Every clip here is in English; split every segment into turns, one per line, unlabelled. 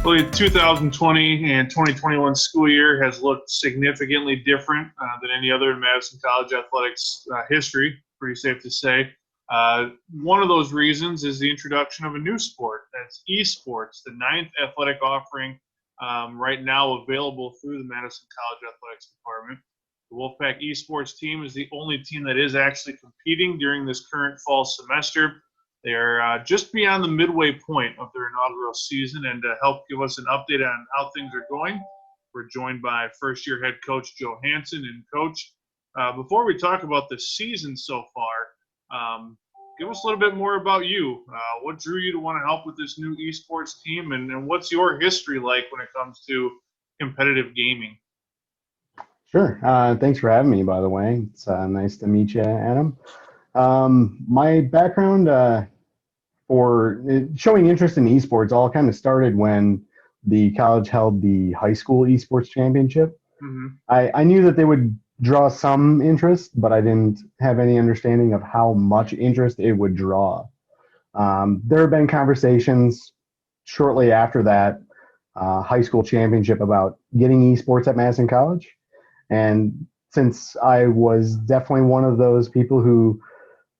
Well, the 2020 and 2021 school year has looked significantly different than any other in Madison College athletics history, pretty safe to say. One of those reasons is the introduction of a new sport. That's esports, the ninth athletic offering right now available through the Madison College Athletics Department. The WolfPack Esports team is the only team that is actually competing during this current fall semester. They are just beyond the midway point of their inaugural season, and to help give us an update on how things are going, we're joined by first-year head coach Joe Hanson. And Coach, before we talk about the season so far, give us a little bit more about you. What drew you to want to help with this new esports team, and what's your history like when it comes to competitive gaming?
Sure. Thanks for having me, by the way. It's nice to meet you, Adam. My background for showing interest in esports all kind of started when the college held the high school esports championship.
Mm-hmm.
I knew that they would draw some interest, but I didn't have any understanding of how much interest it would draw. There have been conversations shortly after that high school championship about getting esports at Madison College. And since I was definitely one of those people who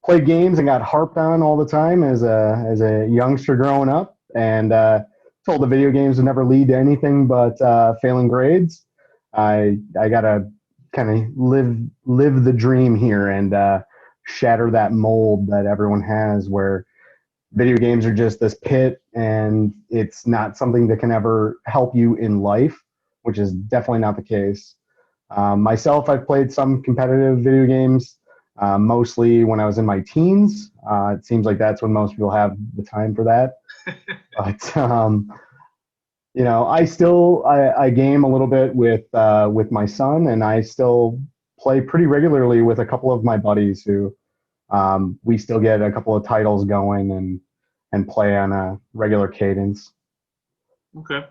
played games and got harped on all the time as a youngster growing up, and told the video games would never lead to anything but failing grades, I got to kind of live the dream here and shatter that mold that everyone has, where video games are just this pit and it's not something that can ever help you in life, which is definitely not the case. Myself, I've played some competitive video games, mostly when I was in my teens. It seems like that's when most people have the time for that. But I game a little bit with my son, and I still play pretty regularly with a couple of my buddies who we still get a couple of titles going and play on a regular cadence.
Okay.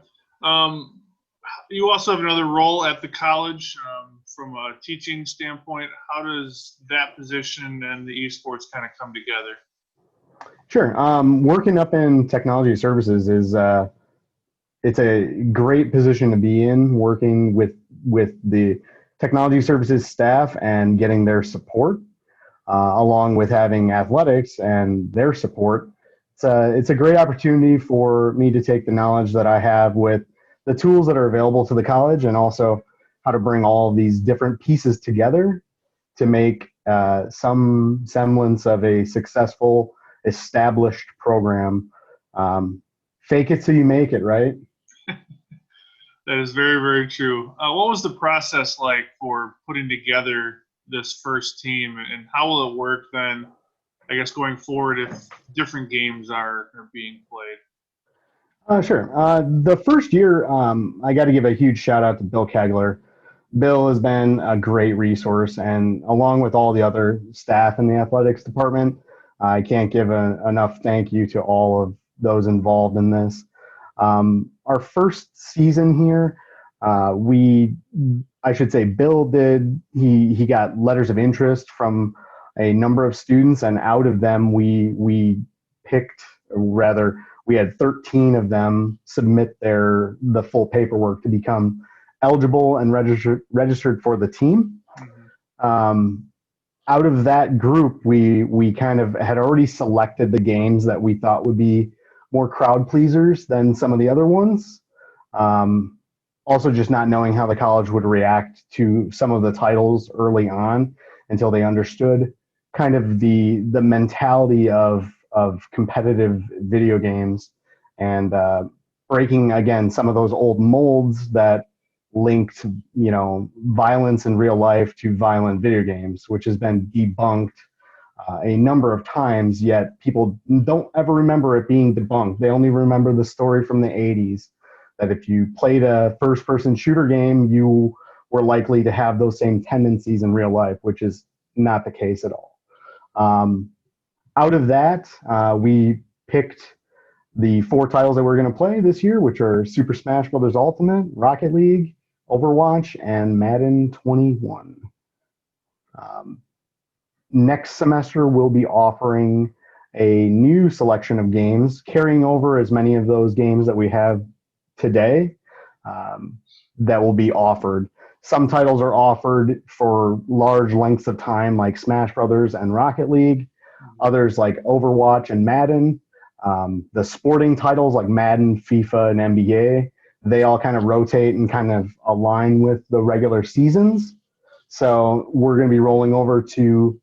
You also have another role at the college from a teaching standpoint. How does that position and the esports kind of come together?
Sure. Working up in technology services is it's a great position to be in, working with the technology services staff and getting their support, along with having athletics and their support. It's a great opportunity for me to take the knowledge that I have with the tools that are available to the college, and also how to bring all of these different pieces together to make some semblance of a successful, established program. Fake it till you make it, right?
That is very, very true. What was the process like for putting together this first team, and how will it work then, I guess, going forward if different games are being played?
Sure. The first year, I got to give a huge shout out to Bill Kegler. Bill has been a great resource, and along with all the other staff in the athletics department, I can't give enough thank you to all of those involved in this. Our first season here, I should say Bill did, he got letters of interest from a number of students, and out of them we picked, rather, we had 13 of them submit the full paperwork to become eligible and registered for the team.
Mm-hmm.
Out of that group, we kind of had already selected the games that we thought would be more crowd pleasers than some of the other ones. Also, just not knowing how the college would react to some of the titles early on until they understood kind of the mentality of competitive video games, and breaking again some of those old molds that linked violence in real life to violent video games, which has been debunked a number of times, yet people don't ever remember it being debunked. They only remember the story from the 80s, that if you played a first-person shooter game, you were likely to have those same tendencies in real life, which is not the case at all. Out of that, we picked the 4 titles that we're going to play this year, which are Super Smash Bros. Ultimate, Rocket League, Overwatch, and Madden 21. Next semester, we'll be offering a new selection of games, carrying over as many of those games that we have today that will be offered. Some titles are offered for large lengths of time, like Smash Brothers and Rocket League. Others, like Overwatch and Madden. The sporting titles, like Madden, FIFA, and NBA, they all kind of rotate and kind of align with the regular seasons. So we're going to be rolling over to,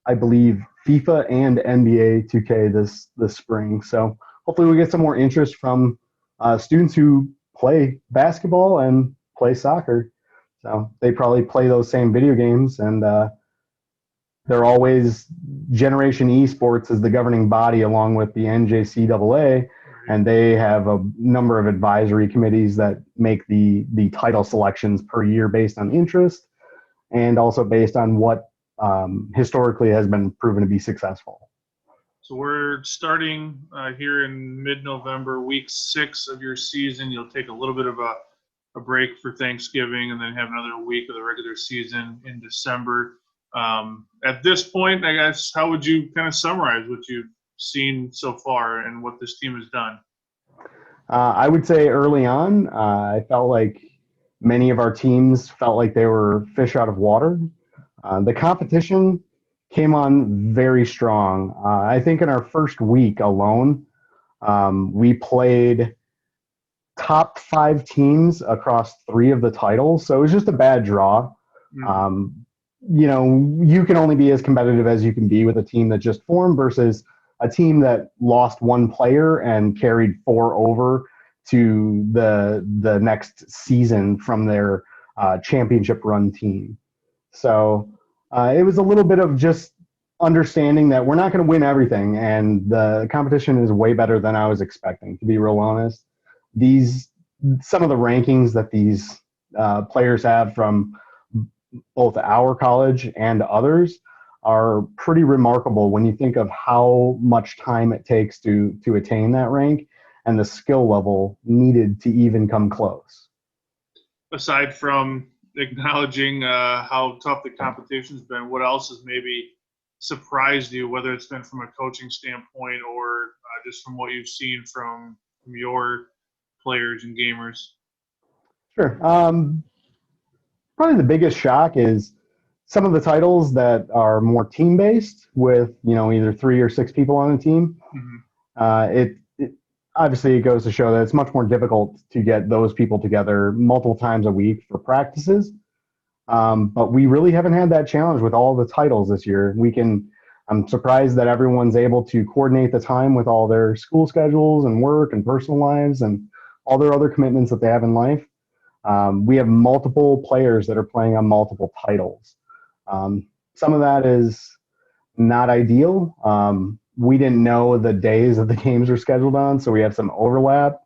I believe, FIFA and NBA 2K this spring. So hopefully we get some more interest from students who play basketball and play soccer. So they probably play those same video games, and they're always Generation Esports is the governing body along with the NJCAA, and they have a number of advisory committees that make the title selections per year based on interest and also based on what historically has been proven to be successful.
So we're starting here in mid-November, week 6 of your season. You'll take a little bit of a break for Thanksgiving and then have another week of the regular season in December. At this point, I guess, how would you kind of summarize what you've seen so far and what this team has done?
I would say early on, I felt like many of our teams felt like they were fish out of water. The competition came on very strong. I think in our first week alone, we played top 5 teams across 3 of the titles. So it was just a bad draw. You know, you can only be as competitive as you can be with a team that just formed versus a team that lost 1 player and carried 4 over to the next season from their championship run team. So it was a little bit of just understanding that we're not going to win everything, and the competition is way better than I was expecting, to be real honest. Some of the rankings that these players have from both our college and others are pretty remarkable when you think of how much time it takes to attain that rank and the skill level needed to even come close.
Aside from acknowledging how tough the competition's been, what else has maybe surprised you, whether it's been from a coaching standpoint or just from what you've seen from your players and gamers?
Sure. Probably the biggest shock is some of the titles that are more team-based with, you know, either 3 or 6 people on a team. It obviously it goes to show that it's much more difficult to get those people together multiple times a week for practices. But we really haven't had that challenge with all the titles this year. I'm surprised that everyone's able to coordinate the time with all their school schedules and work and personal lives and all their other commitments that they have in life. We have multiple players that are playing on multiple titles. Some of that is not ideal. We didn't know the days that the games were scheduled on, so we have some overlap.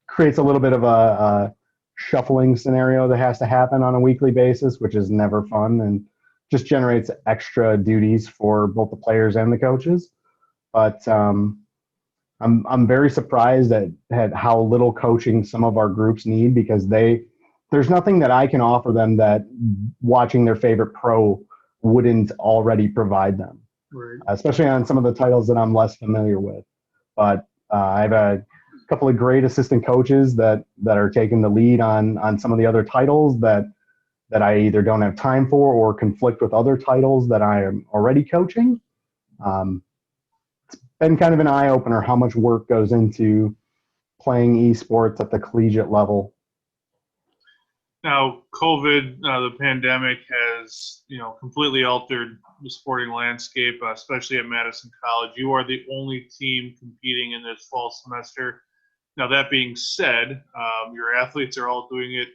Creates a little bit of a shuffling scenario that has to happen on a weekly basis, which is never fun and just generates extra duties for both the players and the coaches. But I'm very surprised at how little coaching some of our groups need, because there's nothing that I can offer them that watching their favorite pro wouldn't already provide them.
Right.
Especially on some of the titles that I'm less familiar with. But I have a couple of great assistant coaches that are taking the lead on some of the other titles that I either don't have time for or conflict with other titles that I am already coaching. It's been kind of an eye-opener how much work goes into playing esports at the collegiate level.
Now, COVID, the pandemic has, completely altered the sporting landscape, especially at Madison College. You are the only team competing in this fall semester. Now, that being said, your athletes are all doing it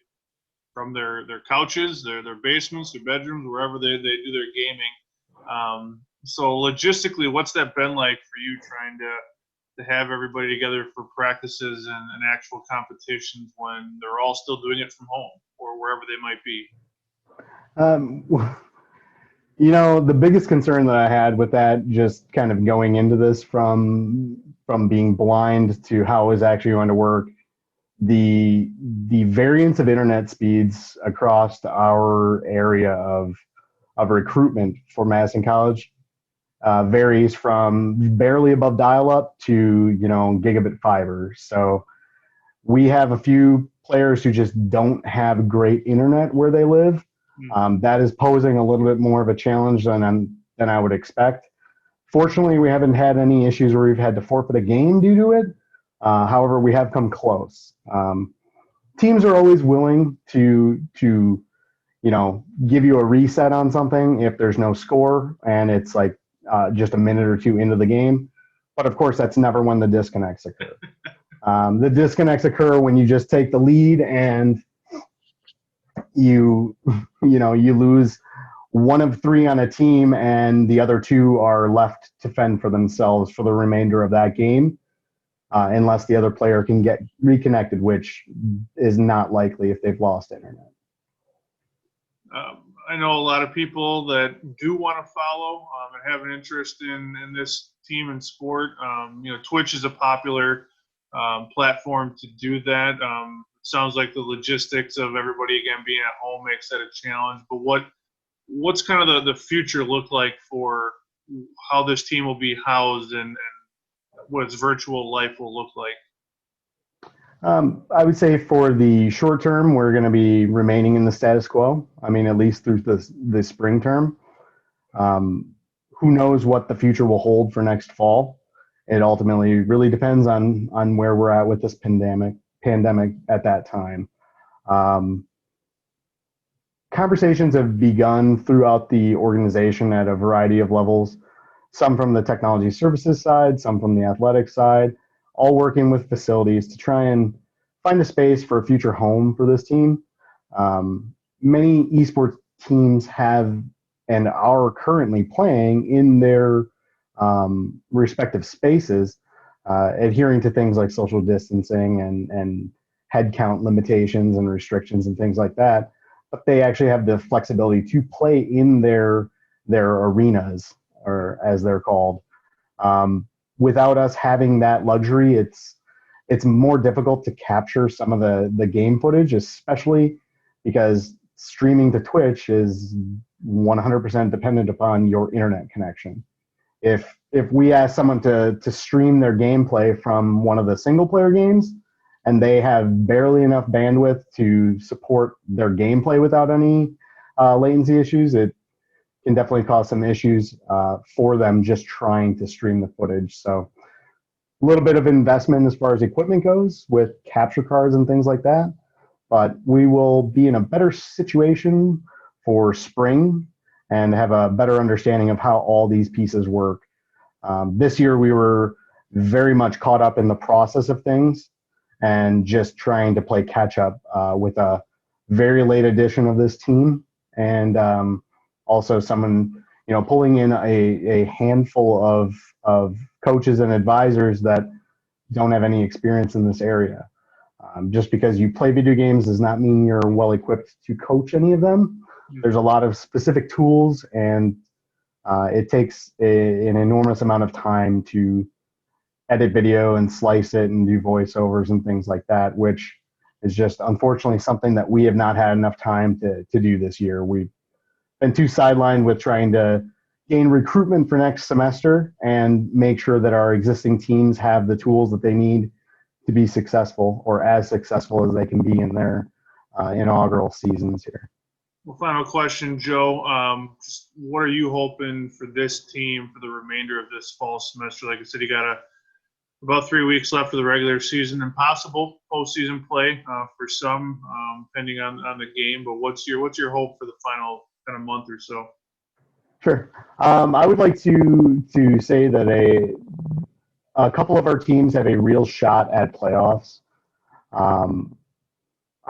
from their couches, their basements, their bedrooms, wherever they do their gaming. So logistically, what's that been like for you trying to have everybody together for practices and actual competitions when they're all still doing it from home or wherever they might be?
The biggest concern that I had with that, just kind of going into this from being blind to how it was actually going to work, the variance of internet speeds across our area of recruitment for Madison College varies from barely above dial-up to gigabit fiber. So We have a few players who just don't have great internet where they live. That is posing a little bit more of a challenge than I would expect. Fortunately, we haven't had any issues where we've had to forfeit a game due to it. However, we have come close. Teams are always willing to give you a reset on something if there's no score and it's like just a minute or two into the game. But of course, that's never when the disconnects occur. The disconnects occur when you just take the lead and you lose one of three on a team and the other two are left to fend for themselves for the remainder of that game, unless the other player can get reconnected, which is not likely if they've lost internet.
I know a lot of people that do want to follow and have an interest in this team and sport. Twitch is a popular platform to do that. It sounds like the logistics of everybody again being at home makes that a challenge. But what's kind of the future look like for how this team will be housed and what its virtual life will look like?
I would say for the short term, we're going to be remaining in the status quo. I mean, at least through the spring term. Who knows what the future will hold for next fall? It ultimately really depends on where we're at with this pandemic at that time. Conversations have begun throughout the organization at a variety of levels, some from the technology services side, some from the athletic side, all working with facilities to try and find a space for a future home for this team. Many esports teams have and are currently playing in their respective spaces, adhering to things like social distancing and head count limitations and restrictions and things like that. But they actually have the flexibility to play in their arenas, or as they're called. Without us having that luxury, it's more difficult to capture some of the game footage, especially because streaming to Twitch is 100% dependent upon your internet connection. If we ask someone to stream their gameplay from one of the single player games and they have barely enough bandwidth to support their gameplay without any latency issues, it can definitely cause some issues for them just trying to stream the footage. So a little bit of investment as far as equipment goes with capture cards and things like that, but we will be in a better situation for spring and have a better understanding of how all these pieces work. This year we were very much caught up in the process of things and just trying to play catch up with a very late edition of this team, and also someone pulling in a handful of coaches and advisors that don't have any experience in this area. Just because you play video games does not mean you're well equipped to coach any of them. There's a lot of specific tools, and it takes an enormous amount of time to edit video and slice it and do voiceovers and things like that, which is just unfortunately something that we have not had enough time to do this year. We've been too sidelined with trying to gain recruitment for next semester and make sure that our existing teams have the tools that they need to be successful, or as successful as they can be in their inaugural seasons here.
Well, final question, Joe. Just what are you hoping for this team for the remainder of this fall semester? Like I said, you got about 3 weeks left of the regular season and possible postseason play for some, depending on the game. But what's your hope for the final kind of month or so?
Sure. I would like to say that a couple of our teams have a real shot at playoffs.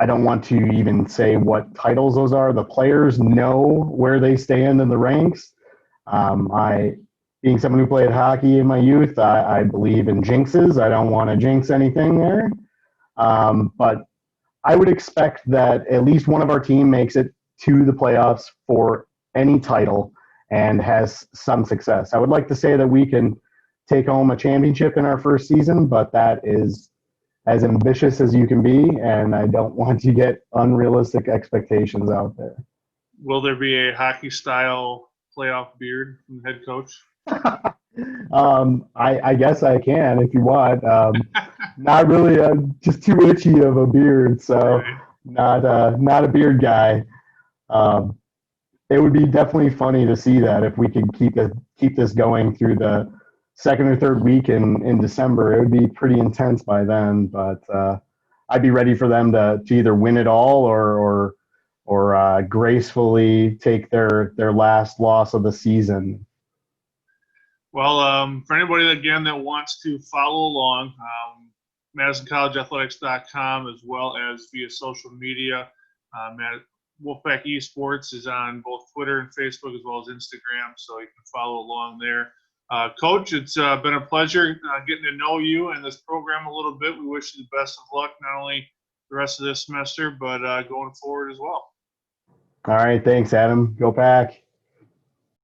I don't want to even say what titles those are. The players know where they stand in the ranks. Being someone who played hockey in my youth, I believe in jinxes. I don't want to jinx anything there. But I would expect that at least one of our team makes it to the playoffs for any title and has some success. I would like to say that we can take home a championship in our first season, but that is as ambitious as you can be, and I don't want to get unrealistic expectations out there.
Will there be a hockey-style playoff beard from the head coach?
I guess I can if you want. Not really, just too itchy of a beard, so
Right.
not a beard guy. Um, it would be definitely funny to see that if we could keep this going through the second or third week in December. It would be pretty intense by then, but I'd be ready for them to either win it all or gracefully take their last loss of the season.
Well, for anybody again that wants to follow along, MadisonCollegeAthletics.com as well as via social media. WolfPack Esports is on both Twitter and Facebook as well as Instagram, so you can follow along there. Coach, it's been a pleasure getting to know you and this program a little bit. We wish you the best of luck, not only the rest of this semester, but going forward as well.
All right, thanks, Adam. Go Pack.